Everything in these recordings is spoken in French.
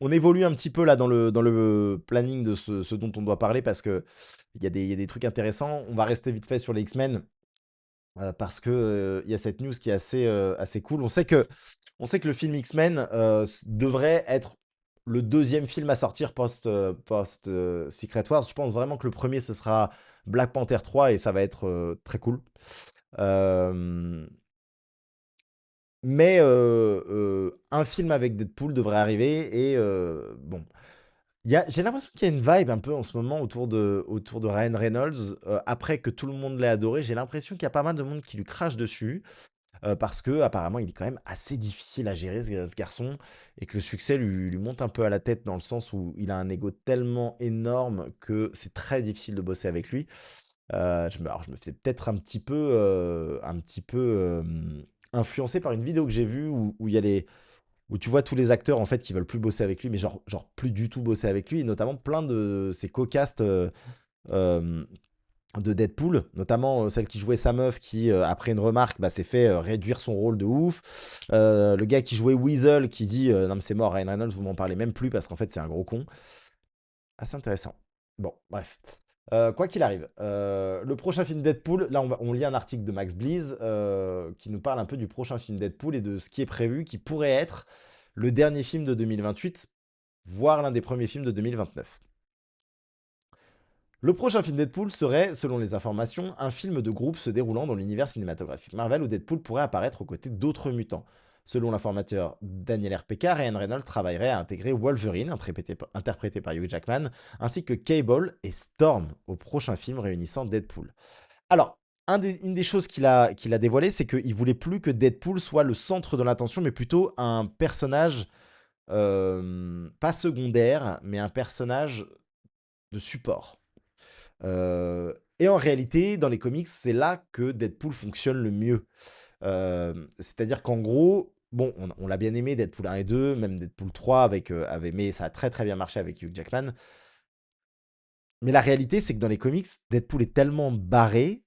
on évolue un petit peu là dans le planning de ce dont on doit parler parce que il y a des trucs intéressants. On va rester vite fait sur les X-Men, parce que, il y a cette news qui est assez cool. On sait que le film X-Men, devrait être le deuxième film à sortir Secret Wars. Je pense vraiment que le premier ce sera Black Panther 3 et ça va être, très cool. Hem, un film avec Deadpool devrait arriver et bon, j'ai l'impression qu'il y a une vibe un peu en ce moment autour de Ryan Reynolds, après que tout le monde l'ait adoré, j'ai l'impression qu'il y a pas mal de monde qui lui crache dessus. Parce que apparemment il est quand même assez difficile à gérer ce garçon et que le succès lui monte un peu à la tête dans le sens où il a un ego tellement énorme que c'est très difficile de bosser avec lui. Je me fais peut-être un petit peu, influencé par une vidéo que j'ai vue où il y a les où tu vois tous les acteurs en fait qui veulent plus bosser avec lui, mais genre plus du tout bosser avec lui et notamment plein de ces co-casts, hem de Deadpool, notamment celle qui jouait sa meuf qui, après une remarque, bah, s'est fait réduire son rôle de ouf. Le gars qui jouait Weasel qui dit non, mais c'est mort, Ryan Reynolds, vous m'en parlez même plus parce qu'en fait, c'est un gros con. Assez intéressant. Bon, bref. Quoi qu'il arrive, le prochain film Deadpool, là, on lit un article de Max Blease qui nous parle un peu du prochain film Deadpool et de ce qui est prévu, qui pourrait être le dernier film de 2028, voire l'un des premiers films de 2029. Le prochain film Deadpool serait, selon les informations, un film de groupe se déroulant dans l'univers cinématographique Marvel où Deadpool pourrait apparaître aux côtés d'autres mutants. Selon l'informateur Daniel RPK, Ryan Reynolds travaillerait à intégrer Wolverine, interprété par Hugh Jackman, ainsi que Cable et Storm au prochain film réunissant Deadpool. Alors, une des choses qu'il a dévoilé, c'est qu'il voulait plus que Deadpool soit le centre de l'attention, mais plutôt un personnage, pas secondaire, mais un personnage de support. Et en réalité, dans les comics, c'est là que Deadpool fonctionne le mieux. C'est-à-dire qu'en gros, bon, on l'a bien aimé, Deadpool 1 et 2, même Deadpool 3 mais ça a très très bien marché avec Hugh Jackman. Mais la réalité, c'est que dans les comics, Deadpool est tellement barré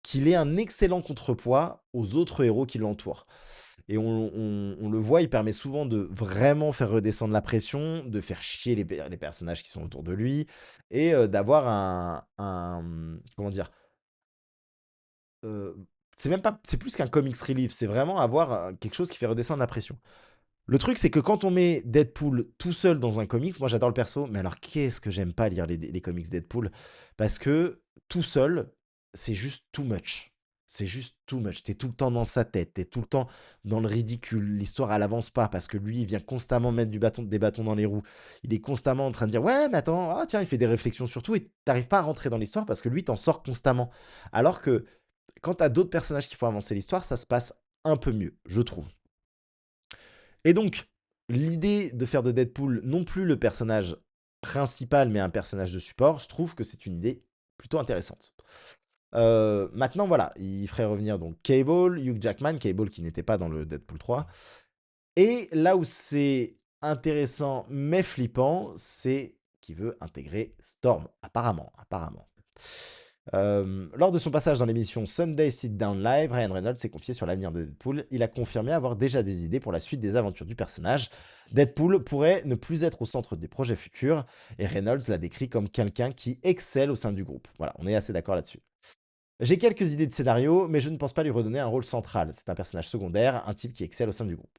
qu'il est un excellent contrepoids aux autres héros qui l'entourent. Et on le voit, il permet souvent de vraiment faire redescendre la pression, de faire chier les personnages qui sont autour de lui, et d'avoir comment dire? Heu, c'est plus qu'un comics relief, c'est vraiment avoir, quelque chose qui fait redescendre la pression. Le truc, c'est que quand on met Deadpool tout seul dans un comics, moi j'adore le perso, mais alors qu'est-ce que j'aime pas lire les comics Deadpool? Parce que tout seul, c'est juste too much. C'est juste too much. Tu tout le temps dans sa tête, t'es tout le temps dans le ridicule. L'histoire, elle avance pas parce que lui, il vient constamment mettre des bâtons dans les roues. Il est constamment en train de dire: «Ouais, mais attends, ah tiens», il fait des réflexions sur tout et tu pas à rentrer dans l'histoire parce que lui, t'en sort constamment. Alors que quand tu as d'autres personnages qui font avancer l'histoire, ça se passe un peu mieux, je trouve. Et donc, l'idée de faire de Deadpool non plus le personnage principal, mais un personnage de support, je trouve que c'est une idée plutôt intéressante. Maintenant, voilà, il ferait revenir donc Cable, Hugh Jackman, Cable qui n'était pas dans le Deadpool 3. Et là où c'est intéressant mais flippant, c'est qu'il veut intégrer Storm, apparemment. Lors de son passage dans l'émission Sunday Sit Down Live, Ryan Reynolds s'est confié sur l'avenir de Deadpool. Il a confirmé avoir déjà des idées pour la suite des aventures du personnage. Deadpool pourrait ne plus être au centre des projets futurs, et Reynolds l'a décrit comme quelqu'un qui excelle au sein du groupe. Voilà, on est assez d'accord là-dessus. J'ai quelques idées de scénario, mais je ne pense pas lui redonner un rôle central. C'est un personnage secondaire, un type qui excelle au sein du groupe.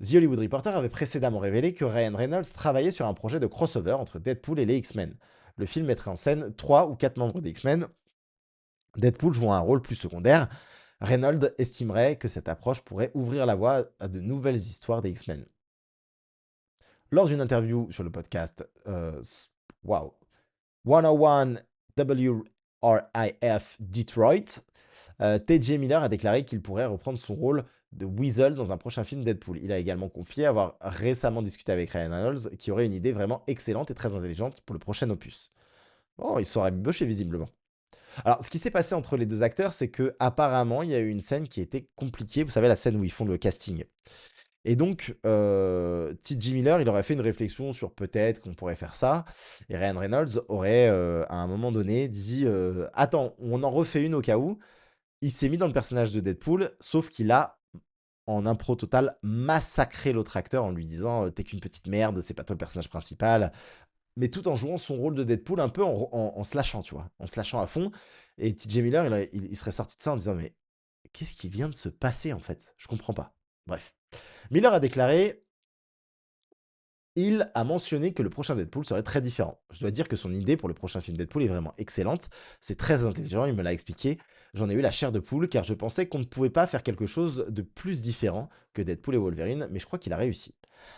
The Hollywood Reporter avait précédemment révélé que Ryan Reynolds travaillait sur un projet de crossover entre Deadpool et les X-Men. Le film mettrait en scène 3 ou 4 membres des X-Men, Deadpool jouant un rôle plus secondaire. Reynolds estimerait que cette approche pourrait ouvrir la voie à de nouvelles histoires des X-Men. Lors d'une interview sur le podcast wow, 101 WRIF Detroit, T.J. Miller a déclaré qu'il pourrait reprendre son rôle de Weasel dans un prochain film Deadpool. Il a également confié avoir récemment discuté avec Ryan Reynolds, qui aurait une idée vraiment excellente et très intelligente pour le prochain opus. Oh, ils sont rabibochés visiblement. Alors, ce qui s'est passé entre les 2 acteurs, c'est que apparemment, il y a eu une scène qui était compliquée. Vous savez, la scène où ils font le casting. Et donc, T.J. Miller, il aurait fait une réflexion sur peut-être qu'on pourrait faire ça. Et Ryan Reynolds aurait, à un moment donné, dit attends, on en refait une au cas où. Il s'est mis dans le personnage de Deadpool, sauf qu'il a en impro total, massacrer l'autre acteur en lui disant t'es qu'une petite merde, c'est pas toi le personnage principal. Mais tout en jouant son rôle de Deadpool un peu en se lâchant, tu vois, en se lâchant à fond. Et TJ Miller, il serait sorti de ça en disant mais qu'est-ce qui vient de se passer en fait? Je comprends pas. Bref. Miller a déclaré il a mentionné que le prochain Deadpool serait très différent. Je dois dire que son idée pour le prochain film Deadpool est vraiment excellente. C'est très intelligent, il me l'a expliqué. J'en ai eu la chair de poule car je pensais qu'on ne pouvait pas faire quelque chose de plus différent que Deadpool et Wolverine, mais je crois qu'il a réussi.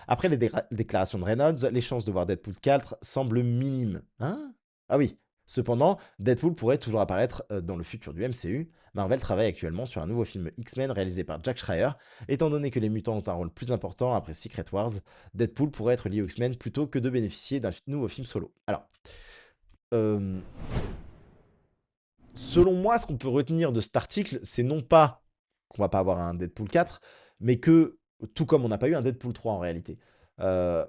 Après les déclarations de Reynolds, les chances de voir Deadpool 4 semblent minimes. Hein? Ah oui. Cependant, Deadpool pourrait toujours apparaître dans le futur du MCU. Marvel travaille actuellement sur un nouveau film X-Men réalisé par Jack Schreier. Étant donné que les mutants ont un rôle plus important après Secret Wars, Deadpool pourrait être lié aux X-Men plutôt que de bénéficier d'un nouveau film solo. Alors, euh, selon moi, ce qu'on peut retenir de cet article, c'est non pas qu'on va pas avoir un Deadpool 4, mais que, tout comme on n'a pas eu un Deadpool 3 en réalité, euh,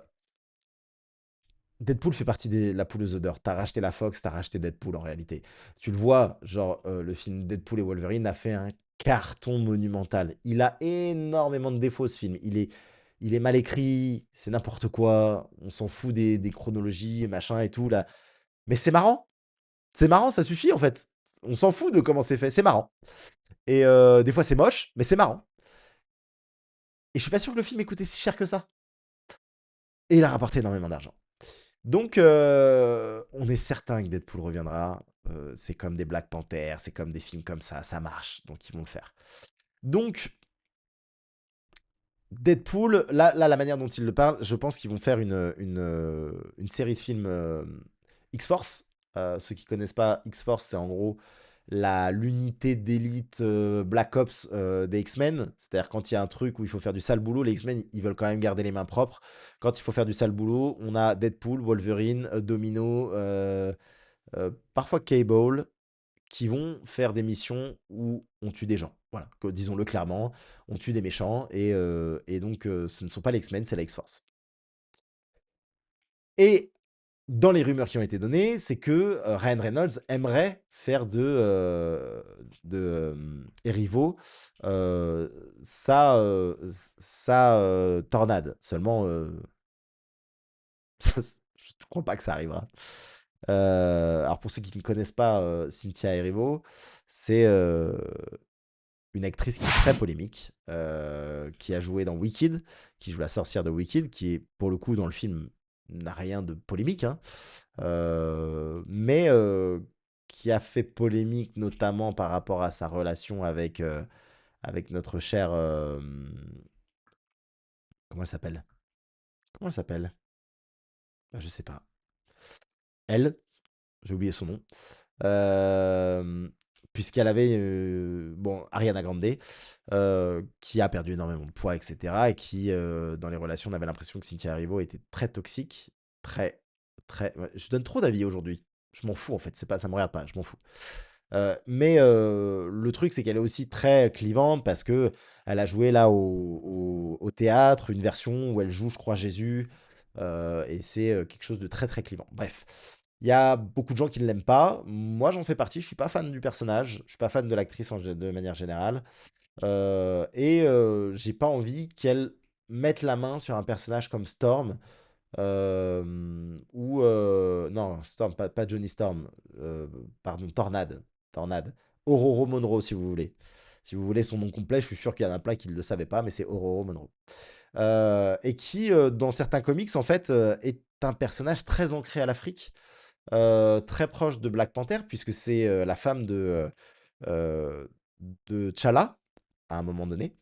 Deadpool fait partie de la pouleuse d'or. T'as racheté la Fox, t'as racheté Deadpool en réalité. Tu le vois, genre, le film Deadpool et Wolverine a fait un carton monumental. Il a énormément de défauts ce film. Il est mal écrit, c'est n'importe quoi. On s'en fout des chronologies, machin et tout là. Mais c'est marrant. C'est marrant, ça suffit en fait. On s'en fout de comment c'est fait. C'est marrant. Et des fois c'est moche, mais c'est marrant. Et je suis pas sûr que le film ait coûté si cher que ça. Et il a rapporté énormément d'argent. Donc, on est certain que Deadpool reviendra. C'est comme des Black Panther, c'est comme des films comme ça marche, donc ils vont le faire. Donc, Deadpool, là la manière dont ils le parlent, je pense qu'ils vont faire une série de films X-Force. Ceux qui connaissent pas, X-Force, c'est en gros l'unité d'élite Black Ops des X-Men. C'est-à-dire quand il y a un truc où il faut faire du sale boulot, les X-Men, ils veulent quand même garder les mains propres. Quand il faut faire du sale boulot, on a Deadpool, Wolverine, Domino, parfois Cable, qui vont faire des missions où on tue des gens. Voilà, disons-le clairement, on tue des méchants, et donc ce ne sont pas les X-Men, c'est la X-Force. Et dans les rumeurs qui ont été données, c'est que Ryan Reynolds aimerait faire de Erivo euh, sa tornade. Seulement, je ne crois pas que ça arrivera. Alors pour ceux qui ne connaissent pas Cynthia Erivo, c'est une actrice qui est très polémique, qui a joué dans Wicked, qui joue la sorcière de Wicked, qui est pour le coup dans le film n'a rien de polémique, hein, mais qui a fait polémique notamment par rapport à sa relation avec notre chère... comment elle s'appelle? Comment elle s'appelle? Bah, je sais pas. Elle, j'ai oublié son nom. Euh, Puisqu'elle avait, bon, Ariana Grande, qui a perdu énormément de poids, etc. Et qui, dans les relations, on avait l'impression que Cynthia Erivo était très toxique. Très, très. Ouais, je donne trop d'avis aujourd'hui. Je m'en fous, en fait. C'est pas, ça me regarde pas, je m'en fous. Mais le truc, c'est qu'elle est aussi très clivante parce que elle a joué là au théâtre, une version où elle joue, je crois, Jésus. Et c'est quelque chose de très, très clivant. Bref. Il y a beaucoup de gens qui ne l'aiment pas. Moi, j'en fais partie. Je suis pas fan du personnage. Je suis pas fan de l'actrice de manière générale. J'ai pas envie qu'elle mette la main sur un personnage comme Storm. Ou non, Storm, pas Johnny Storm. Pardon, Tornade. Tornade. Ororo Monroe, si vous voulez. Si vous voulez son nom complet, je suis sûr qu'il y en a plein qui ne le savaient pas, mais c'est Ororo Monroe. Et qui, dans certains comics, en fait, est un personnage très ancré à l'Afrique, très proche de Black Panther, puisque c'est la femme de T'Challa, à un moment donné.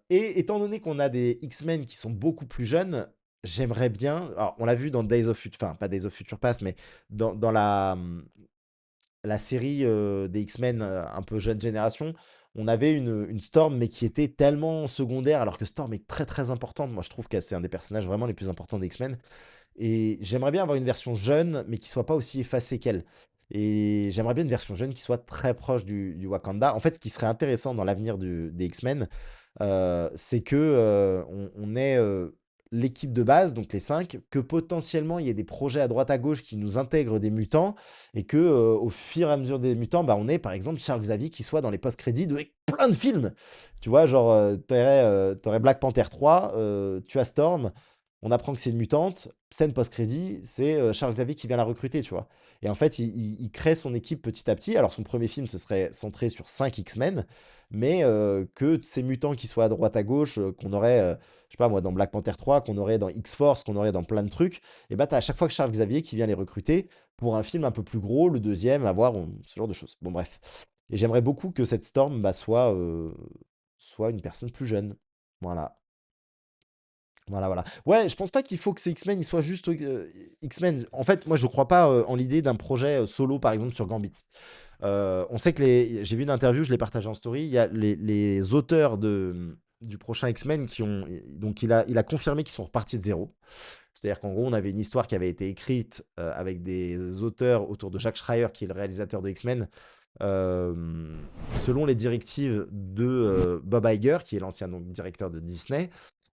Et étant donné qu'on a des X-Men qui sont beaucoup plus jeunes, j'aimerais bien. Alors, on l'a vu dans Days of Future, enfin, pas Days of Future Past, mais dans la série des X-Men un peu jeune génération, on avait une Storm, mais qui était tellement secondaire, alors que Storm est très très importante. Moi, je trouve que c'est un des personnages vraiment les plus importants des X-Men. Et j'aimerais bien avoir une version jeune, mais qui soit pas aussi effacée qu'elle. Et j'aimerais bien une version jeune qui soit très proche du Wakanda. En fait, ce qui serait intéressant dans l'avenir des X-Men, c'est que on ait l'équipe de base, donc les 5, que potentiellement il y ait des projets à droite à gauche qui nous intègrent des mutants et que au fur et à mesure des mutants, bah, on ait par exemple Charles Xavier qui soit dans les post-crédits de plein de films. Tu vois, genre, t'aurais Black Panther 3, tu as Storm, on apprend que c'est une mutante, scène post-crédit, c'est Charles Xavier qui vient la recruter, tu vois. Et en fait, il crée son équipe petit à petit. Alors, son premier film, ce serait centré sur 5 X-Men, mais que ces mutants qui soient à droite à gauche, qu'on aurait, je sais pas moi, dans Black Panther 3, qu'on aurait dans X-Force, qu'on aurait dans plein de trucs, et bah, t'as à chaque fois que Charles Xavier qui vient les recruter pour un film un peu plus gros, le deuxième, à voir, ce genre de choses. Bon, bref. Et j'aimerais beaucoup que cette Storm bah, soit une personne plus jeune. Voilà. Voilà, voilà. Ouais, je pense pas qu'il faut que ces X-Men ils soient juste X-Men. En fait, moi, je crois pas en l'idée d'un projet solo, par exemple, sur Gambit. On sait que les. J'ai vu une interview, je l'ai partagée en story. Il y a les auteurs du prochain X-Men qui ont. Donc, il a confirmé qu'ils sont repartis de zéro. C'est-à-dire qu'en gros, on avait une histoire qui avait été écrite avec des auteurs autour de Jack Schreier, qui est le réalisateur de X-Men, euh, selon les directives de Bob Iger, qui est l'ancien donc, directeur de Disney,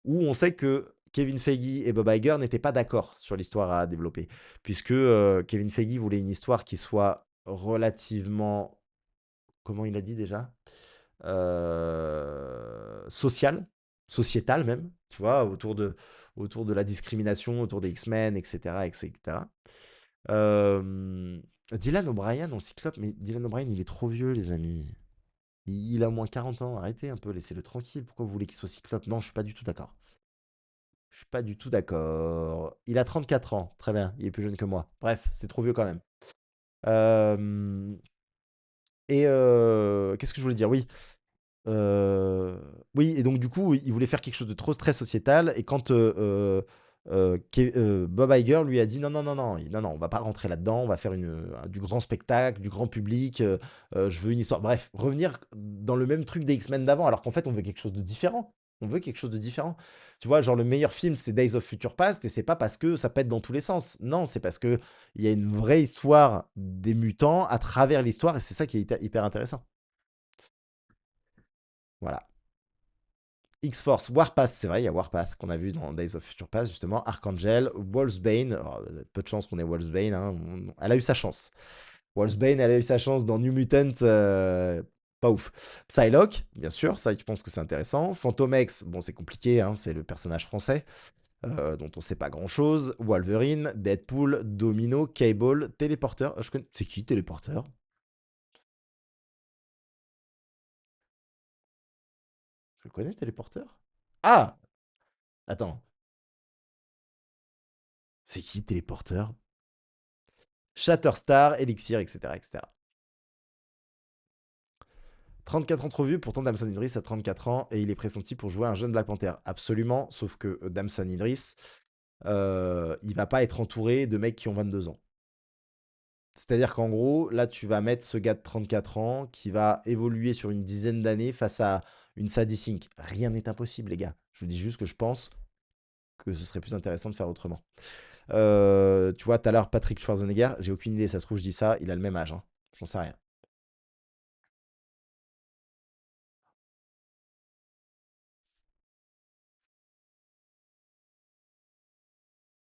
où on sait que Kevin Feige et Bob Iger n'étaient pas d'accord sur l'histoire à développer, puisque Kevin Feige voulait une histoire qui soit relativement, comment il a dit déjà, sociale, sociétale même, tu vois, autour de la discrimination, autour des X-Men, etc., etc. Euh, Dylan O'Brien en Cyclope, mais Dylan O'Brien, il est trop vieux, les amis. Il a au moins 40 ans. Arrêtez un peu, laissez-le tranquille. Pourquoi vous voulez qu'il soit Cyclope? Non, je suis pas du tout d'accord. Je suis pas du tout d'accord. Il a 34 ans. Très bien, il est plus jeune que moi. Bref, c'est trop vieux quand même. Euh, qu'est-ce que je voulais dire? Oui. Euh, oui, et donc du coup, il voulait faire quelque chose de trop très sociétal. Et quand Bob Iger lui a dit non, non, non, non, non, non, on va pas rentrer là-dedans, on va faire du grand spectacle, du grand public. Je veux une histoire. Bref, revenir dans le même truc des X-Men d'avant, alors qu'en fait, on veut quelque chose de différent. On veut quelque chose de différent. Tu vois, genre le meilleur film, c'est Days of Future Past, et c'est pas parce que ça pète dans tous les sens. Non, c'est parce que il y a une vraie histoire des mutants à travers l'histoire, et c'est ça qui est hyper intéressant. Voilà. X-Force, Warpath, c'est vrai, il y a Warpath qu'on a vu dans Days of Future Past, justement. Archangel, Wolfsbane, alors, peu de chance qu'on ait Wolfsbane, hein, elle a eu sa chance. Wolfsbane, elle a eu sa chance dans New Mutant, pas ouf. Psylocke, bien sûr, ça je pense que c'est intéressant. Phantom X, bon c'est compliqué, hein, c'est le personnage français, dont on sait pas grand-chose. Wolverine, Deadpool, Domino, Cable, Téléporteur. C'est qui Téléporteur? Je le connais, Téléporteur? Ah! Attends, c'est qui Téléporteur? Shatterstar, Elixir, etc., etc. 34 entrevues, pourtant Damson Idris a 34 ans et il est pressenti pour jouer un jeune Black Panther. Absolument, sauf que Damson Idris, il va pas être entouré de mecs qui ont 22 ans. C'est-à-dire qu'en gros, là, tu vas mettre ce gars de 34 ans qui va évoluer sur une dizaine d'années face à une Sadie Sink. Rien n'est impossible, les gars. Je vous dis juste que je pense que ce serait plus intéressant de faire autrement. Tu vois, tout à l'heure, Patrick Schwarzenegger, j'ai aucune idée, ça se trouve, je dis ça, il a le même âge. Hein. J'en sais rien.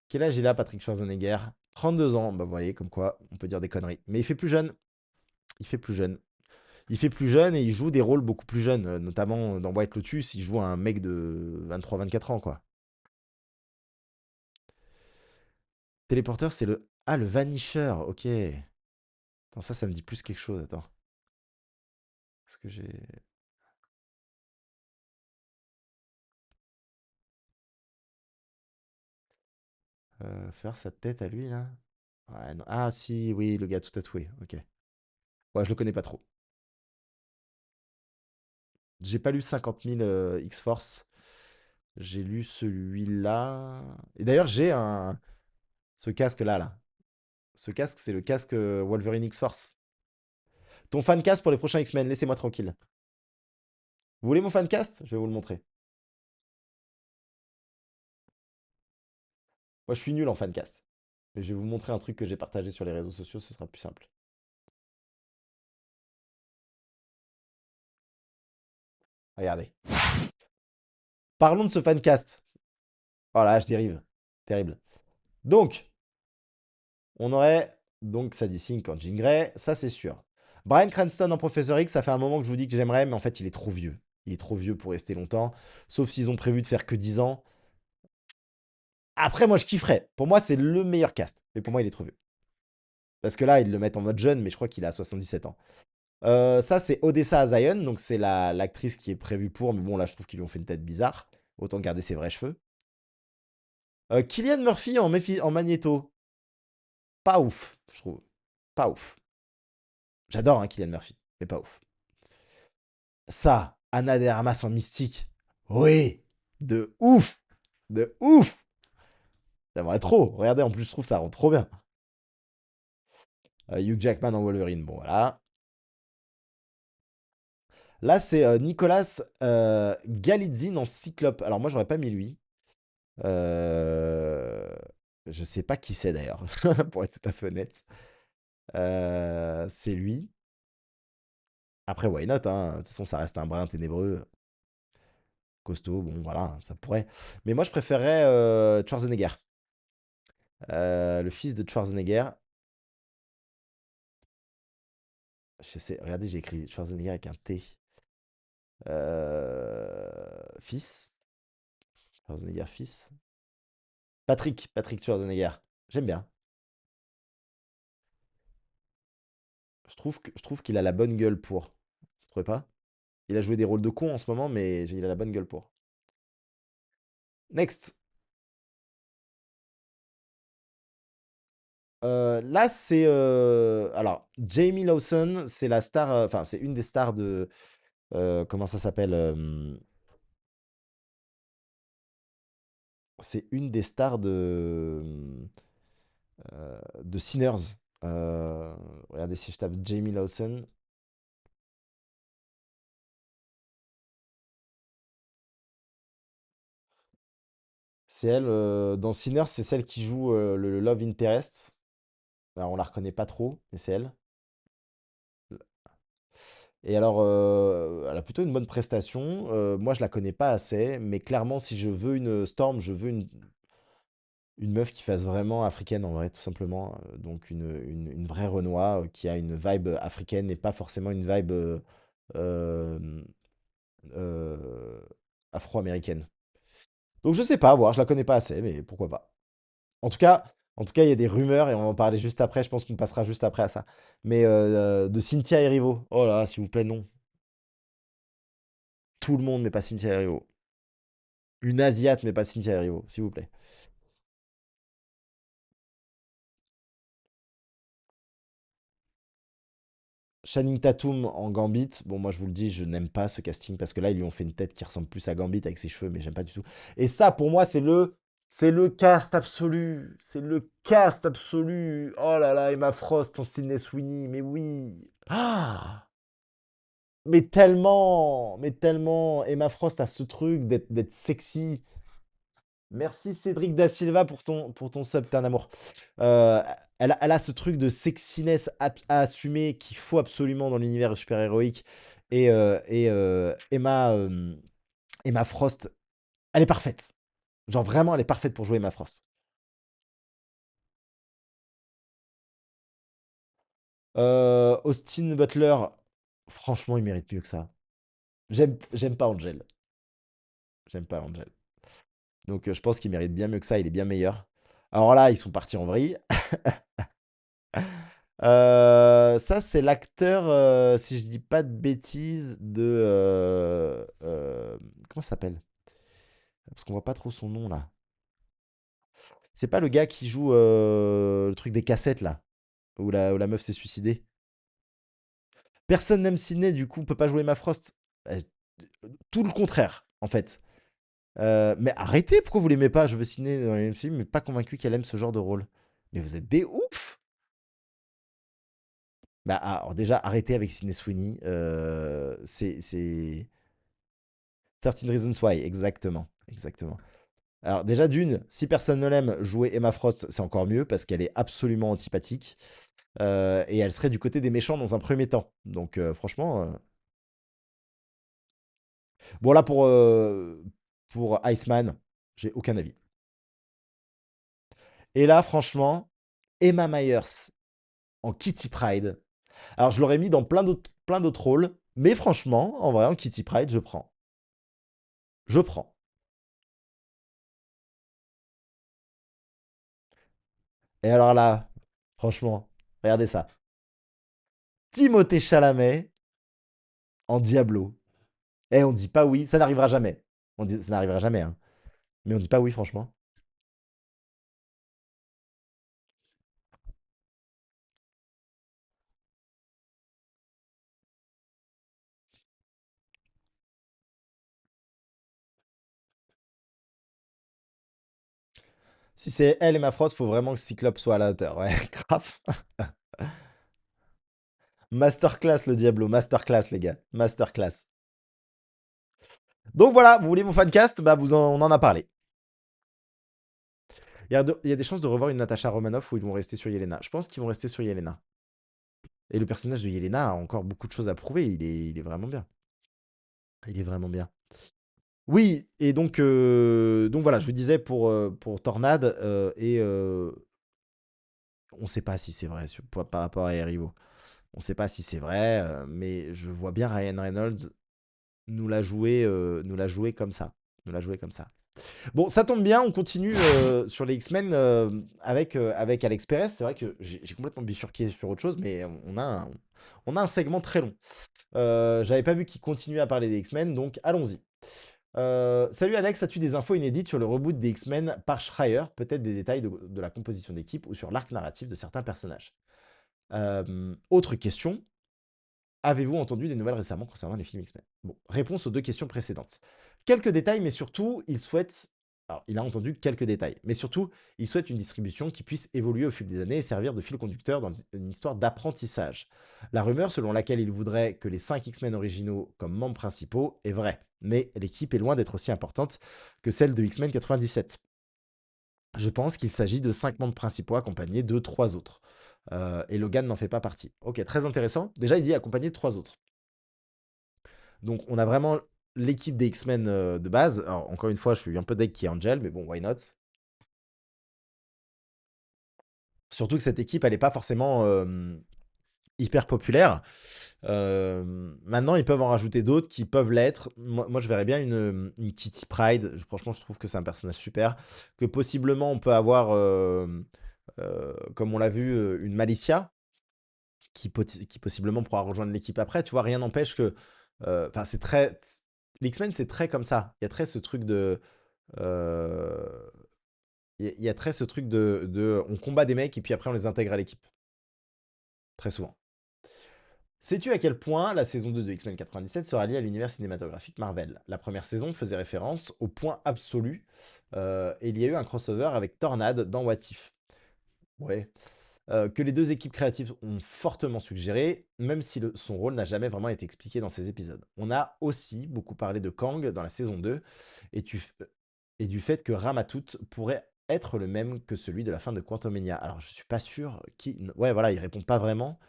Quel âge il a, Patrick Schwarzenegger? 32 ans. Bah, vous voyez, comme quoi, on peut dire des conneries. Mais il fait plus jeune. Il fait plus jeune. Il fait plus jeune et il joue des rôles beaucoup plus jeunes. Notamment dans White Lotus, il joue un mec de 23-24 ans, quoi. Téléporteur, c'est le. Ah, le Vanisher, ok. Attends, ça me dit plus quelque chose. Attends. Parce que j'ai. Faire sa tête à lui, là. Ouais, non. Ah, si, oui, le gars tout tatoué. Ok. Ouais, je le connais pas trop. J'ai pas lu 50 000 X-Force. J'ai lu celui-là. Et d'ailleurs, j'ai un. Ce casque-là, là. Ce casque, c'est le casque Wolverine X-Force. Ton fancast pour les prochains X-Men, laissez-moi tranquille. Vous voulez mon fancast? Je vais vous le montrer. Moi, je suis nul en fancast. Mais je vais vous montrer un truc que j'ai partagé sur les réseaux sociaux, ce sera plus simple. Regardez. Parlons de ce fancast. Voilà, je dérive. Terrible. Donc, on aurait donc Sadie Sink en Jean Grey, ça c'est sûr. Bryan Cranston en Professeur X, ça fait un moment que je vous dis que j'aimerais, mais en fait, il est trop vieux. Il est trop vieux pour rester longtemps, sauf s'ils ont prévu de faire que 10 ans. Après, moi, je kifferais. Pour moi, c'est le meilleur cast. Mais pour moi, il est trop vieux. Parce que là, ils le mettent en mode jeune, mais je crois qu'il a 77 ans. Ça, c'est Odessa Zion, donc c'est l'actrice qui est prévue pour, mais bon, là, je trouve qu'ils lui ont fait une tête bizarre. Autant garder ses vrais cheveux. Cillian Murphy en Magneto. Pas ouf, je trouve. Pas ouf. J'adore, hein, Cillian Murphy, mais pas ouf. Ça, Anna de Armas en mystique. Oui, de ouf. De ouf. J'aimerais trop. Regardez, en plus, je trouve ça rend trop bien. Hugh Jackman en Wolverine, bon, voilà. Là, c'est Nicolas Galitzine en Cyclope. Alors, moi, j'aurais pas mis lui. Euh, Je sais pas qui c'est d'ailleurs, pour être tout à fait honnête. C'est lui. Après, why not, hein. De toute façon, ça reste un brin ténébreux, costaud, bon, voilà, ça pourrait. Mais moi, je préférerais Schwarzenegger. Le fils de Schwarzenegger. Je sais, regardez, j'ai écrit Schwarzenegger avec un T. Fils. Schwarzenegger, fils. Patrick Schwarzenegger. J'aime bien. Je trouve qu'il a la bonne gueule pour. Vous trouvez pas? Il a joué des rôles de con en ce moment, mais il a la bonne gueule pour. Next. Là, c'est. Alors, Jamie Lawson, c'est la star. Enfin, c'est une des stars de. Comment ça s'appelle C'est une des stars de Sinners. Regardez si je tape Jamie Lawson. C'est elle. Dans Sinners, c'est celle qui joue le Love Interest. Alors, on la reconnaît pas trop, mais c'est elle. Et alors, elle a plutôt une bonne prestation. Moi, je la connais pas assez, mais clairement, si je veux une Storm, je veux une meuf qui fasse vraiment africaine en vrai, tout simplement. Donc, une vraie Renoir qui a une vibe africaine et pas forcément une vibe euh, euh, afro-américaine. Donc, je sais pas, à voir, je la connais pas assez, mais pourquoi pas. En tout cas, il y a des rumeurs et on va en parler juste après. Je pense qu'on passera juste après à ça. Mais de Cynthia Erivo. Oh là, s'il vous plaît, non. Tout le monde, mais pas Cynthia Erivo. Une Asiate, mais pas Cynthia Erivo, s'il vous plaît. Channing Tatum en Gambit. Bon, moi, je vous le dis, je n'aime pas ce casting parce que là, ils lui ont fait une tête qui ressemble plus à Gambit avec ses cheveux, mais j'aime pas du tout. Et ça, pour moi, c'est le cast absolu. C'est le cast absolu. Oh là là, Emma Frost en Sydney Sweeney, mais oui. Ah, mais tellement. Emma Frost a ce truc d'être sexy. Merci Cédric Da Silva pour ton sub, t'es un amour. Euh, elle a ce truc de sexiness à assumer qu'il faut absolument dans l'univers super-héroïque. Et Emma Frost, elle est parfaite. Genre vraiment, elle est parfaite pour jouer Emma Frost. Austin Butler, franchement, il mérite mieux que ça. J'aime pas Angel. J'aime pas Angel. Donc je pense qu'il mérite bien mieux que ça, il est bien meilleur. Alors là, ils sont partis en vrille. Ça, c'est l'acteur, si je dis pas de bêtises, comment ça s'appelle? Parce qu'on voit pas trop son nom là. C'est pas le gars qui joue le truc des cassettes là, où la meuf s'est suicidée. Personne n'aime Sidney, du coup, on peut pas jouer Ma Frost. Euh, Tout le contraire, en fait. Mais arrêtez, pourquoi vous l'aimez pas? Je veux Sidney dans les mêmes films, mais pas convaincu qu'elle aime ce genre de rôle. Mais vous êtes des ouf! Bah, alors déjà, arrêtez avec Sidney Sweeney. C'est 13 Reasons Why, exactement. Exactement. Alors déjà, d'une, si personne ne l'aime, jouer Emma Frost, c'est encore mieux parce qu'elle est absolument antipathique. Et elle serait du côté des méchants dans un premier temps. Donc franchement... Bon là, pour Iceman, j'ai aucun avis. Et là, franchement, Emma Myers en Kitty Pryde. Alors, je l'aurais mis dans plein d'autres rôles, mais franchement, en vrai, en Kitty Pryde, je prends. Je prends. Et alors là, franchement, regardez ça. Timothée Chalamet en Diablo. Eh, on dit pas oui, ça n'arrivera jamais. On dit, ça n'arrivera jamais, hein. Mais on dit pas oui, franchement. Si c'est elle et ma Frost, faut vraiment que Cyclope soit à la hauteur. Ouais, grave. Masterclass le Diablo, masterclass les gars, masterclass. Donc voilà, vous voulez mon fancast? Bah on en a parlé. Il y a des chances de revoir une Natasha Romanoff où ils vont rester sur Yelena. Je pense qu'ils vont rester sur Yelena. Et le personnage de Yelena a encore beaucoup de choses à prouver. Il est vraiment bien. Il est vraiment bien. Oui, et donc voilà, je vous disais pour Tornade, on ne sait pas si c'est vrai par rapport à Erivo. On ne sait pas si c'est vrai, mais je vois bien Ryan Reynolds nous l'a joué comme ça. Nous l'a joué comme ça. Bon, ça tombe bien, on continue sur les X-Men avec Alex Perez. C'est vrai que j'ai complètement bifurqué sur autre chose, mais on a un segment très long. J'avais pas vu qu'il continuait à parler des X-Men, donc allons-y. Salut Alex, as-tu des infos inédites sur le reboot des X-Men par Schreier? Peut-être des détails de la composition d'équipe ou sur l'arc narratif de certains personnages. Autre question, avez-vous entendu des nouvelles récemment concernant les films X-Men? Bon, réponse aux deux questions précédentes. Quelques détails, mais surtout, il souhaite... Alors, il a entendu quelques détails, mais surtout, il souhaite une distribution qui puisse évoluer au fil des années et servir de fil conducteur dans une histoire d'apprentissage. La rumeur selon laquelle il voudrait que les 5 X-Men originaux comme membres principaux est vraie, mais l'équipe est loin d'être aussi importante que celle de X-Men 97. Je pense qu'il s'agit de 5 membres principaux accompagnés de 3 autres. Et Logan n'en fait pas partie. Ok, très intéressant. Déjà, il dit accompagné de 3 autres. Donc, on a vraiment l'équipe des X-Men de base. Alors, encore une fois, je suis un peu deck qui est Angel, mais bon, why not? Surtout que cette équipe, elle n'est pas forcément hyper populaire. Maintenant, ils peuvent en rajouter d'autres qui peuvent l'être. Moi, je verrais bien une Kitty Pryde. Franchement, je trouve que c'est un personnage super. Que possiblement, on peut avoir, comme on l'a vu, une Malicia qui possiblement pourra rejoindre l'équipe après. Tu vois, rien n'empêche que. Enfin, c'est très. L'X-Men, c'est très comme ça. Il y a très ce truc de. euh, il y a très ce truc on combat des mecs et puis après on les intègre à l'équipe. Très souvent. Sais-tu à quel point la saison 2 de X-Men 97 sera liée à l'univers cinématographique Marvel? La première saison faisait référence au point absolu et il y a eu un crossover avec Tornade dans What If. Ouais. Que les deux équipes créatives ont fortement suggéré, même si son rôle n'a jamais vraiment été expliqué dans ces épisodes. On a aussi beaucoup parlé de Kang dans la saison 2 et, et du fait que Ramatout pourrait être le même que celui de la fin de Quantumania. Alors je suis pas sûr qui... Ouais voilà, il répond pas vraiment,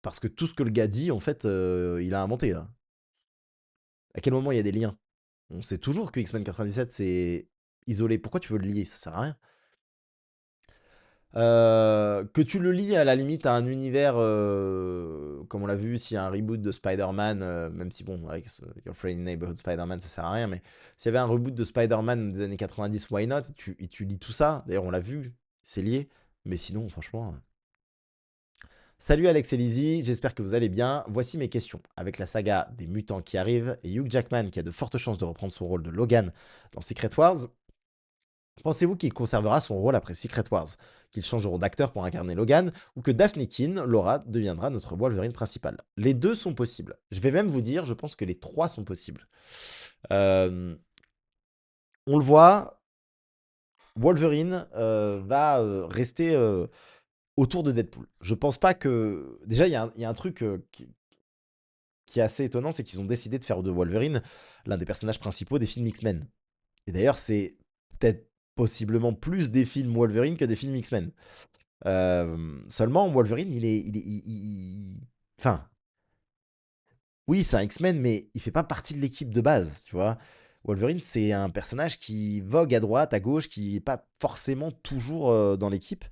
parce que tout ce que le gars dit, en fait, il a inventé, là. À quel moment il y a des liens? On sait toujours que X-Men 97, c'est isolé. Pourquoi tu veux le lier? Ça sert à rien. Que tu le lies à la limite à un univers, comme on l'a vu, s'il y a un reboot de Spider-Man, même si bon, avec Your Friendly Neighborhood Spider-Man, ça sert à rien, mais s'il y avait un reboot de Spider-Man des années 90, why not? Et tu lis tout ça. D'ailleurs, on l'a vu, c'est lié. Mais sinon, franchement. Salut Alex et Lizzie, j'espère que vous allez bien. Voici mes questions. Avec la saga des mutants qui arrive et Hugh Jackman qui a de fortes chances de reprendre son rôle de Logan dans Secret Wars, pensez-vous qu'il conservera son rôle après Secret Wars? Qu'il changeront d'acteur pour incarner Logan ou que Daphne Keane, Laura, deviendra notre Wolverine principal? Les deux sont possibles. Je vais même vous dire, je pense que les trois sont possibles. Euh, on le voit, Wolverine va rester autour de Deadpool. Je pense pas que... Déjà, il y a un truc qui est assez étonnant, c'est qu'ils ont décidé de faire de Wolverine l'un des personnages principaux des films X-Men. Et d'ailleurs, c'est peut-être possiblement plus des films Wolverine que des films X-Men. Seulement, Wolverine, Enfin, oui, c'est un X-Men, mais il fait pas partie de l'équipe de base, tu vois. Wolverine, c'est un personnage qui vogue à droite, à gauche, qui est pas forcément toujours, dans l'équipe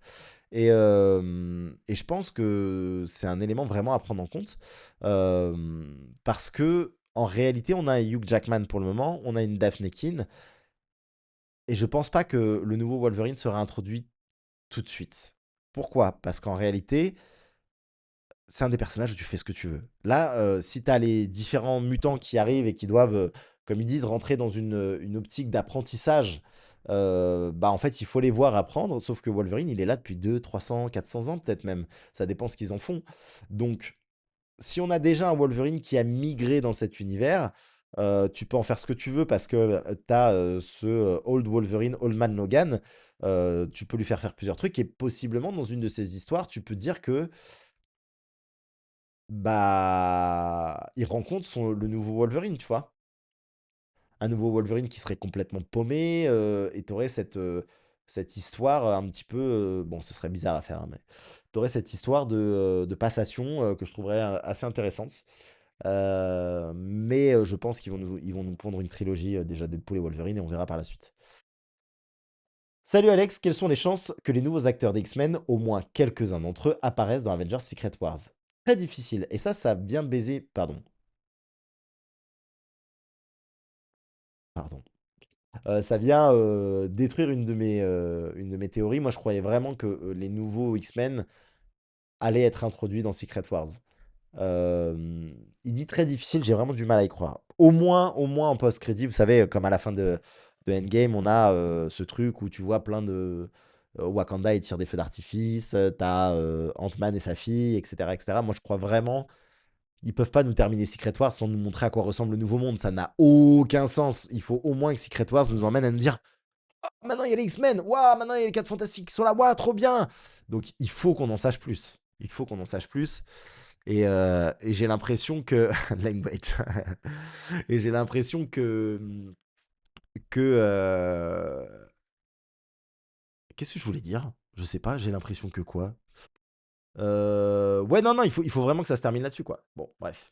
et je pense que c'est un élément vraiment à prendre en compte, parce que en réalité, on a un Hugh Jackman pour le moment, on a une Daphne Keane et je pense pas que le nouveau Wolverine sera introduit tout de suite. Pourquoi? Parce qu'en réalité, c'est un des personnages où tu fais ce que tu veux. Là, si tu as les différents mutants qui arrivent et qui doivent, comme ils disent, rentrer dans une optique d'apprentissage, bah, en fait, il faut les voir apprendre, sauf que Wolverine, il est là depuis 200, 300, 400 ans peut-être même. Ça dépend ce qu'ils en font. Donc, si on a déjà un Wolverine qui a migré dans cet univers, tu peux en faire ce que tu veux parce que, tu as, ce, Old Wolverine, Old Man Logan, tu peux lui faire faire plusieurs trucs et possiblement dans une de ces histoires, tu peux dire que bah, il rencontre le nouveau Wolverine, tu vois? Un nouveau Wolverine qui serait complètement paumé, et tu aurais cette histoire, un petit peu, bon, ce serait bizarre à faire, hein, mais tu aurais cette histoire de passation, que je trouverais, assez intéressante. Mais je pense qu'ils vont nous pondre une trilogie, déjà Deadpool et Wolverine et on verra par la suite. Salut Alex, quelles sont les chances que les nouveaux acteurs des X-Men, au moins quelques-uns d'entre eux, apparaissent dans Avengers Secret Wars? Très difficile et ça vient baiser pardon. Pardon. Ça vient, détruire une de mes théories. Moi, je croyais vraiment que, les nouveaux X-Men allaient être introduits dans Secret Wars. Il dit très difficile, j'ai vraiment du mal à y croire. Au moins en post-crédit, vous savez, comme à la fin de Endgame, on a, ce truc où tu vois plein de, Wakanda, ils tirent des feux d'artifice, tu as, Ant-Man et sa fille, et cetera, et cetera. Moi, je crois vraiment ils peuvent pas nous terminer Secret Wars sans nous montrer à quoi ressemble le nouveau monde. Ça n'a aucun sens. Il faut au moins que Secret Wars nous emmène à nous dire maintenant il y a les X-Men, waouh, maintenant il y a les 4 Fantastiques qui sont là, waouh, trop bien. Donc il faut qu'on en sache plus. Il faut qu'on en sache plus. Et j'ai l'impression que. Language. Et j'ai l'impression que. Que. Qu'est-ce que je voulais dire? Je sais pas, j'ai l'impression que quoi? Ouais, non, non, il faut vraiment que ça se termine là-dessus, quoi. Bon, bref.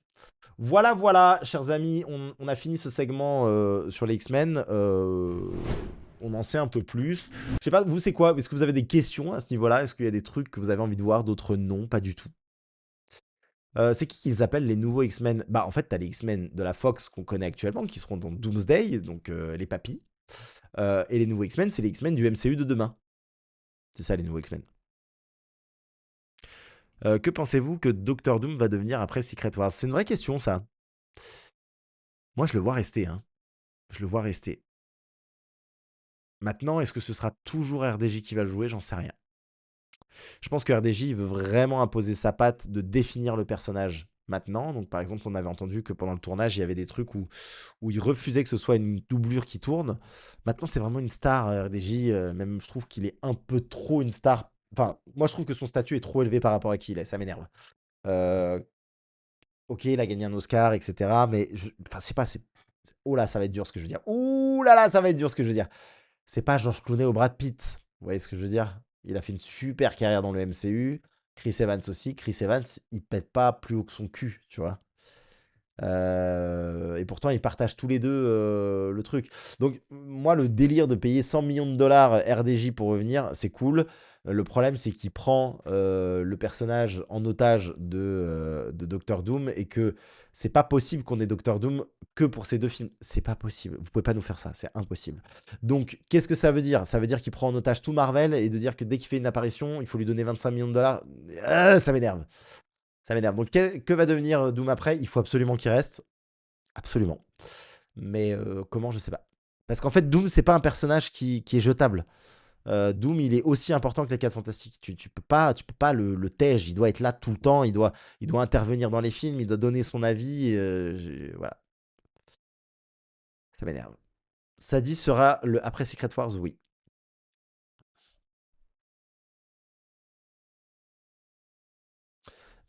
Voilà, voilà, chers amis, on a fini ce segment sur les X-Men. On en sait un peu plus. Je sais pas, vous, c'est quoi? Est-ce que vous avez des questions à ce niveau-là? Est-ce qu'il y a des trucs que vous avez envie de voir, d'autres non? Pas du tout. C'est qui qu'ils appellent les nouveaux X-Men? Bah, en fait, t'as les X-Men de la Fox qu'on connaît actuellement, qui seront dans Doomsday, donc les papis. Et les nouveaux X-Men, c'est les X-Men du MCU de demain. C'est ça, les nouveaux X-Men. Que pensez-vous que Doctor Doom va devenir après Secret Wars? C'est une vraie question, ça. Moi, je le vois rester, hein. Je le vois rester. Maintenant, est-ce que ce sera toujours RDJ qui va le jouer? J'en sais rien. Je pense que RDJ il veut vraiment imposer sa patte de définir le personnage maintenant. Donc, par exemple, on avait entendu que pendant le tournage, il y avait des trucs où il refusait que ce soit une doublure qui tourne. Maintenant, c'est vraiment une star, RDJ. Même, je trouve qu'il est un peu trop une star. Enfin, moi, je trouve que son statut est trop élevé par rapport à qui il est. Ça m'énerve. Euh, ok, il a gagné un Oscar, etc. Mais, enfin, c'est pas. Oh là, ça va être dur ce que je veux dire. Ouh là là, ça va être dur ce que je veux dire. C'est pas George Clooney ou Brad Pitt. Vous voyez ce que je veux dire? Il a fait une super carrière dans le MCU. Chris Evans aussi. Chris Evans, il pète pas plus haut que son cul, tu vois. Et pourtant, ils partagent tous les deux le truc. Donc, moi, le délire de payer 100 millions de dollars RDJ pour revenir, c'est cool. Le problème, c'est qu'il prend le personnage en otage de Doctor Doom et que c'est pas possible qu'on ait Doctor Doom que pour ces deux films. C'est pas possible. Vous pouvez pas nous faire ça. C'est impossible. Donc, qu'est-ce que ça veut dire? Ça veut dire qu'il prend en otage tout Marvel et de dire que dès qu'il fait une apparition, il faut lui donner 25 millions de dollars. Ça m'énerve. Ça m'énerve. Donc, que va devenir Doom après? Il faut absolument qu'il reste. Absolument. Mais comment, je sais pas. Parce qu'en fait, Doom, c'est pas un personnage qui est jetable. Doom, il est aussi important que les 4 Fantastiques. Tu peux pas le tège. Il doit être là tout le temps. Il doit intervenir dans les films. Il doit donner son avis. Voilà. Ça m'énerve. Sadie sera le après Secret Wars, oui.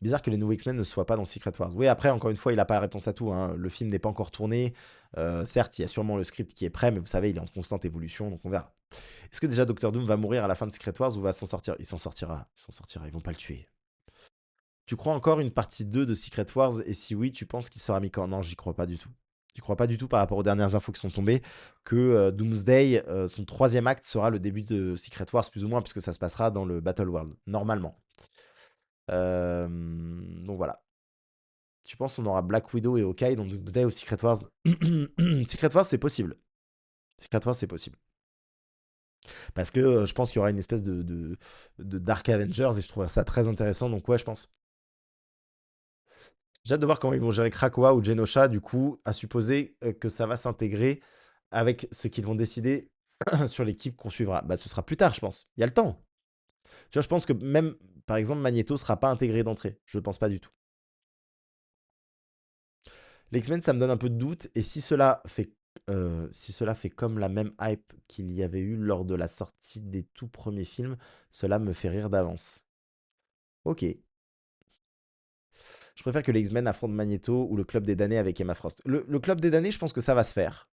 Bizarre que les nouveaux X-Men ne soient pas dans Secret Wars. Oui, après, encore une fois, il n'a pas la réponse à tout, hein. Le film n'est pas encore tourné. Certes, il y a sûrement le script qui est prêt, mais vous savez, il est en constante évolution, donc on verra. Est-ce que déjà Doctor Doom va mourir à la fin de Secret Wars ou va s'en sortir? Il s'en sortira. Il s'en sortira. Ils vont pas le tuer. Tu crois encore une partie 2 de Secret Wars? Et si oui, tu penses qu'il sera mis quand? Non, j'y crois pas du tout. Tu crois pas du tout par rapport aux dernières infos qui sont tombées que, Doomsday, son troisième acte sera le début de Secret Wars plus ou moins puisque ça se passera dans le Battle World, normalement. Donc voilà. Tu penses on aura Black Widow et Hawkeye dans Doomsday ou Secret Wars? Secret Wars, c'est possible. Secret Wars, c'est possible. Parce que, je pense qu'il y aura une espèce de Dark Avengers et je trouve ça très intéressant donc ouais, je pense. J'ai hâte de voir comment ils vont gérer Krakoa ou Genosha, du coup, à supposer, que ça va s'intégrer avec ce qu'ils vont décider sur l'équipe qu'on suivra. Bah, ce sera plus tard, je pense. Il y a le temps. Tu vois, je pense que même, par exemple, Magneto sera pas intégré d'entrée. Je pense pas du tout. Les X-Men, ça me donne un peu de doute et si cela fait comme la même hype qu'il y avait eu lors de la sortie des tout premiers films, cela me fait rire d'avance. OK. Je préfère que les X-Men affrontent Magneto ou le Club des Damnés avec Emma Frost. Le Club des Damnés, je pense que ça va se faire.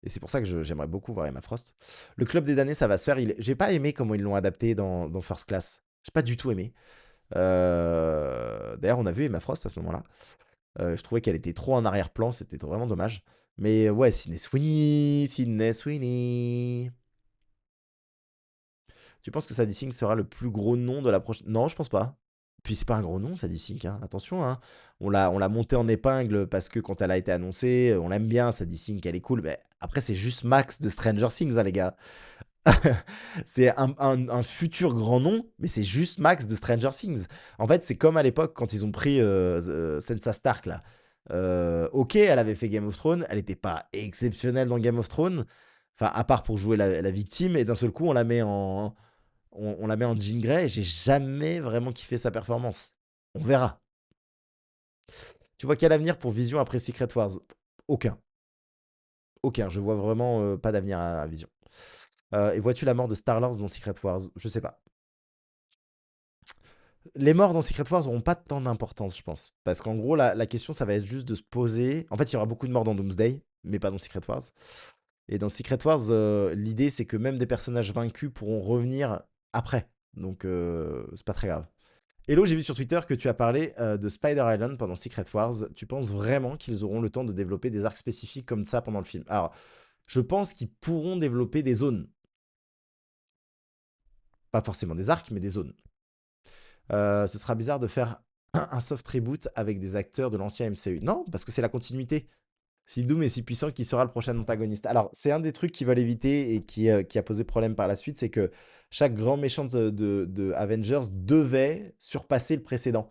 Et c'est pour ça que j'aimerais beaucoup voir Emma Frost. Le Club des Damnés, ça va se faire. J'ai pas aimé comment ils l'ont adapté dans First Class. J'ai pas du tout aimé. D'ailleurs, on a vu Emma Frost à ce moment-là. Je trouvais qu'elle était trop en arrière-plan. C'était vraiment dommage. Mais ouais, Sydney Sweeney. Sydney Sweeney. Tu penses que Sadie Sink sera le plus gros nom de la prochaine... Non, je pense pas. Puis c'est pas un gros nom, Sadie Sink, hein. Attention, hein. On l'a monté en épingle parce que quand elle a été annoncée, on l'aime bien, Sadie Sink, elle est cool. Mais après, c'est juste Max de Stranger Things, hein, les gars. C'est un futur grand nom, mais c'est juste Max de Stranger Things. En fait, c'est comme à l'époque quand ils ont pris Sansa Stark, là. Ok, elle avait fait Game of Thrones, elle n'était pas exceptionnelle dans Game of Thrones, enfin, à part pour jouer la victime, et d'un seul coup, on la met en Jean Grey, et j'ai jamais vraiment kiffé sa performance. On verra. Tu vois quel avenir pour Vision après Secret Wars? Aucun. Aucun. Je vois vraiment pas d'avenir à Vision. Et vois-tu la mort de Star-Lord dans Secret Wars? Je sais pas. Les morts dans Secret Wars n'auront pas tant d'importance, je pense. Parce qu'en gros, la question, ça va être juste de se poser. En fait, il y aura beaucoup de morts dans Doomsday, mais pas dans Secret Wars. Et dans Secret Wars, l'idée, c'est que même des personnages vaincus pourront revenir après. Donc, c'est pas très grave. Hello, j'ai vu sur Twitter que tu as parlé de Spider Island pendant Secret Wars. Tu penses vraiment qu'ils auront le temps de développer des arcs spécifiques comme ça pendant le film? Alors, je pense qu'ils pourront développer des zones. Pas forcément des arcs, mais des zones. Ce sera bizarre de faire un soft reboot avec des acteurs de l'ancien MCU. Non, parce que c'est la continuité. Si Doom est si puissant, qui sera le prochain antagoniste? Alors, c'est un des trucs qu'ils veulent éviter et qui a posé problème par la suite, c'est que chaque grand méchant de Avengers devait surpasser le précédent.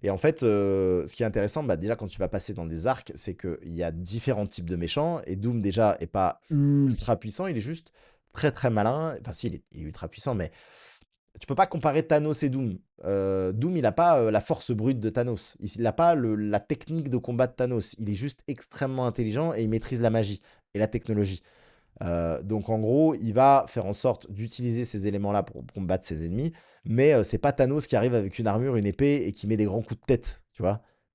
Et en fait, ce qui est intéressant, bah, déjà quand tu vas passer dans des arcs, c'est qu'il y a différents types de méchants, et Doom déjà est pas ultra puissant, il est juste très très malin. Enfin si, il est ultra puissant, mais tu peux pas comparer Thanos et Doom. Doom, il a pas la force brute de Thanos. Il n'a pas la technique de combat de Thanos. Il est juste extrêmement intelligent et il maîtrise la magie et la technologie. Donc en gros, il va faire en sorte d'utiliser ces éléments-là pour combattre ses ennemis, mais c'est pas Thanos qui arrive avec une armure, une épée et qui met des grands coups de tête, tu vois.